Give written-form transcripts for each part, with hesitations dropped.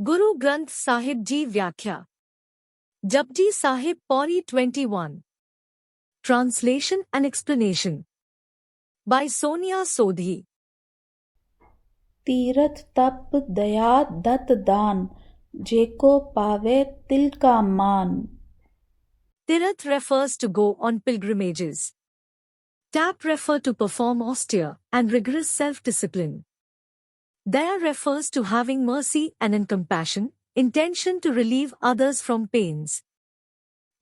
Guru Granth Sahib Ji Vyakhya. Japji Sahib Pauri 21. Translation and explanation. By Sonia Sodhi. Tirath तप दया दत्त दान, जेको पावे तिल का मान. Tirath refers to go on pilgrimages. Tap refer to perform austere and rigorous self-discipline. Daya refers to having mercy and compassion, intention to relieve others from pains.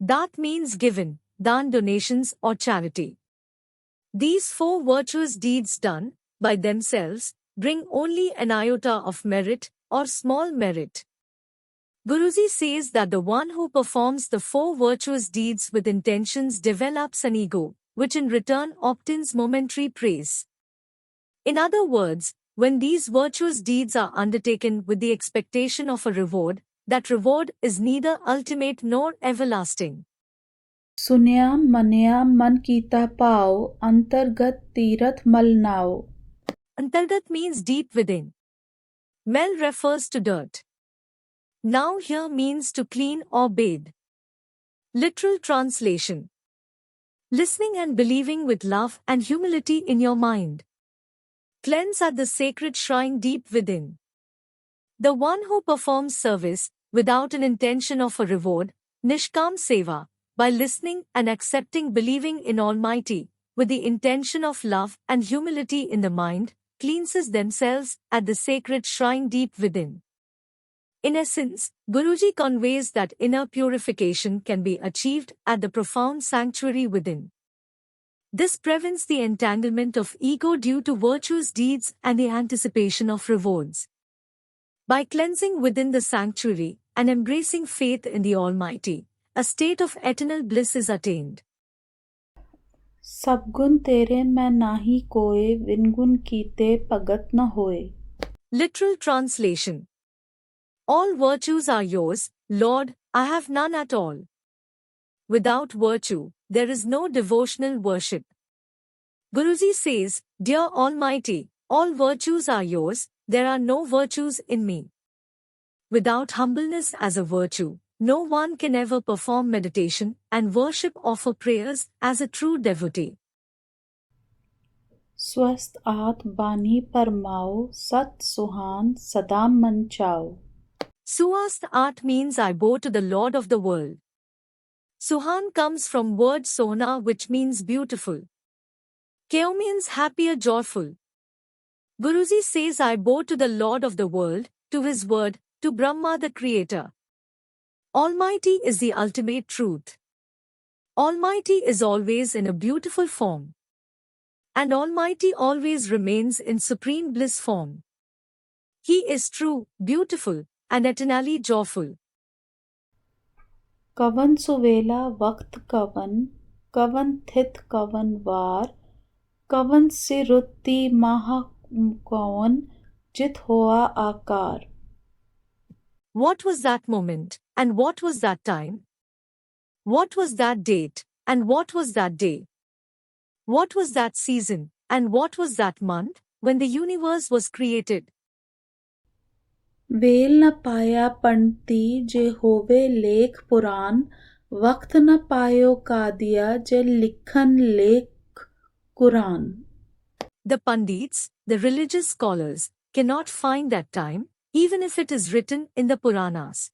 Dat means given, dan donations or charity. These four virtuous deeds done by themselves bring only an iota of merit or small merit. Guruji says that the one who performs the four virtuous deeds with intentions develops an ego, which in return obtains momentary praise. In other words, when these virtuous deeds are undertaken with the expectation of a reward, that reward is neither ultimate nor everlasting. सुनया मनिया मन कीता पाओ, अंतर्गत तीरथ मल नाओ. Antargat means deep within. Mel refers to dirt. Now here means to clean or bathe. Literal translation. Listening and believing with love and humility in your mind. Cleanse at the sacred shrine deep within. The one who performs service without an intention of a reward, Nishkam Seva, by listening and accepting believing in Almighty, with the intention of love and humility in the mind, cleanses themselves at the sacred shrine deep within. In essence, Guruji conveys that inner purification can be achieved at the profound sanctuary within. This prevents the entanglement of ego due to virtuous deeds and the anticipation of rewards. By cleansing within the sanctuary and embracing faith in the Almighty, a state of eternal bliss is attained. सब गुण तेरे मैं नाही कोय, बिन गुण कीते भगत न होय. Literal translation. All virtues are yours, Lord, I have none at all. Without virtue, there is no devotional worship. Guruji says, Dear Almighty, all virtues are yours, there are no virtues in me. Without humbleness as a virtue, no one can ever perform meditation and worship offer prayers as a true devotee. स्वस्थ आत बानी परमाओ, सत सुहान सदा मन चाओ. Suast art means I bow to the Lord of the world. Suhan comes from word Sona, which means beautiful. Keo means happy or joyful. Guruji says I bow to the Lord of the world, to his word, to Brahma the Creator. Almighty is the ultimate truth. Almighty is always in a beautiful form. And Almighty always remains in supreme bliss form. He is true, beautiful, and eternally joyful. कवन सुवेला वक्त कवन, कवन थित कवन वार, कवन सिरुत्ति महा कवन, जित होआ आकार. What was that moment, and what was that time? What was that date, and what was that day? What was that season, and what was that month, when the universe was created? Well न पाया पंडिती जे होवे लेख पुराण, वक्त न पायो कादिया जे लिखन लेख Quran. The Pandits, the religious scholars, cannot find that time, even if it is written in the Puranas.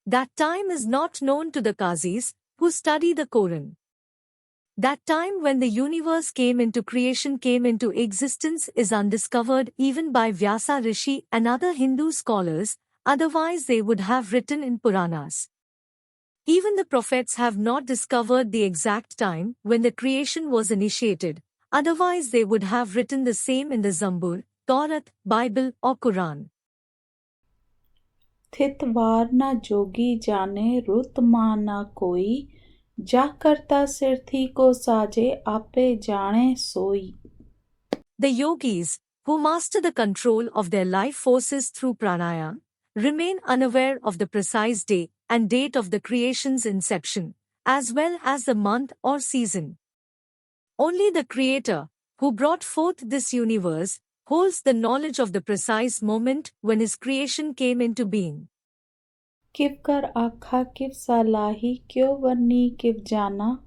That time is not known to the Qazis, who study the Quran. That time when the universe came into creation came into existence is undiscovered even by Vyasa Rishi and other Hindu scholars, otherwise they would have written in Puranas. Even the prophets have not discovered the exact time when the creation was initiated, otherwise they would have written the same in the Zabur, Torah, Bible or Quran. थित वार न जोगी जाने, रुत मा न कोई, जा करता सिरथी को साजे, आपे जाने सोई. The yogis, who master the control of their life forces through pranayama, remain unaware of the precise day and date of the creation's inception, as well as the month or season. Only the Creator, who brought forth this universe, holds the knowledge of the precise moment when his creation came into being. किव कर आखा किव सालाही क्यों वर्णी किव जाना.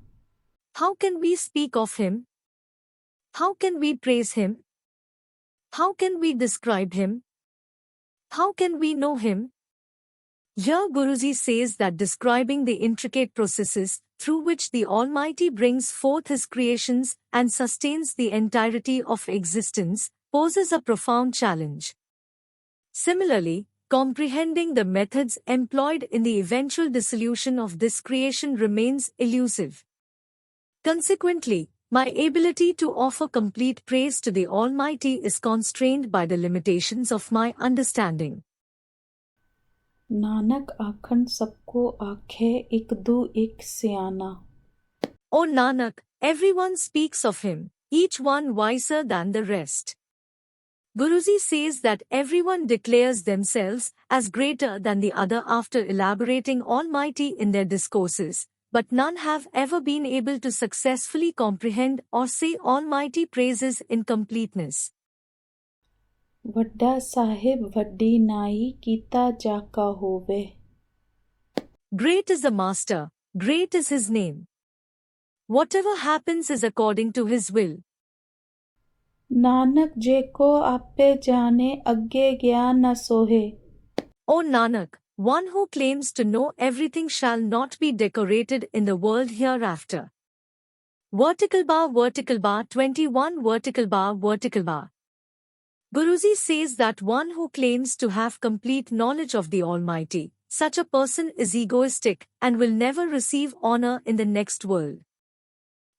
How can we speak of him? How can we praise him? How can we describe him? How can we know him? Here Guruji says that describing the intricate processes through which the Almighty brings forth His creations and sustains the entirety of existence poses a profound challenge. Similarly, comprehending the methods employed in the eventual dissolution of this creation remains elusive. Consequently, my ability to offer complete praise to the Almighty is constrained by the limitations of my understanding. Nanak आखन सबको आखे एक दू एक सियाना. O Nanak, everyone speaks of him, each one wiser than the rest. Guruji says that everyone declares themselves as greater than the other after elaborating Almighty in their discourses, but none have ever been able to successfully comprehend or say Almighty praises in completeness. वड्डा साहिब वड्डी नाई कीता जाका होवे. Great is the Master, great is His name. Whatever happens is according to His will. Nanak जेको आपे जाने अग्गे गया न सोहे. O Nanak, one who claims to know everything shall not be decorated in the world hereafter. Vertical bar 21 vertical bar. Guruji says that one who claims to have complete knowledge of the Almighty, such a person is egoistic and will never receive honor in the next world.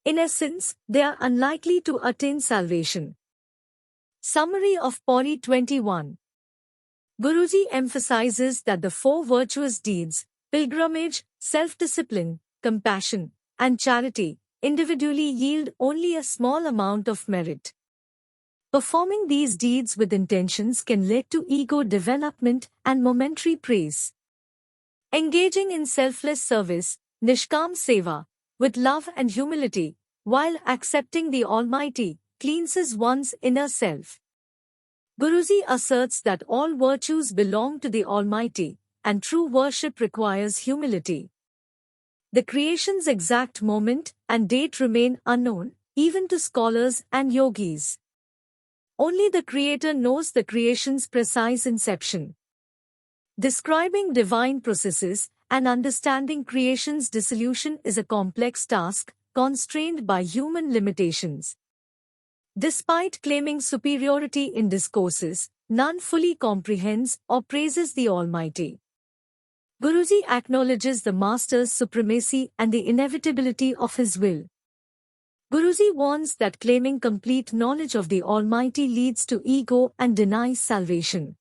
In essence, they are unlikely to attain salvation. Summary of Pauri 21. Guruji emphasizes that the four virtuous deeds, pilgrimage, self-discipline, compassion, and charity, individually yield only a small amount of merit. Performing these deeds with intentions can lead to ego development and momentary praise. Engaging in selfless service, Nishkam Seva, with love and humility, while accepting the Almighty, cleanses one's inner self. Guruji asserts that all virtues belong to the Almighty, and true worship requires humility. The creation's exact moment and date remain unknown, even to scholars and yogis. Only the Creator knows the creation's precise inception. Describing divine processes and understanding creation's dissolution is a complex task, constrained by human limitations. Despite claiming superiority in discourses, none fully comprehends or praises the Almighty. Guruji acknowledges the Master's supremacy and the inevitability of his will. Guruji warns that claiming complete knowledge of the Almighty leads to ego and denies salvation.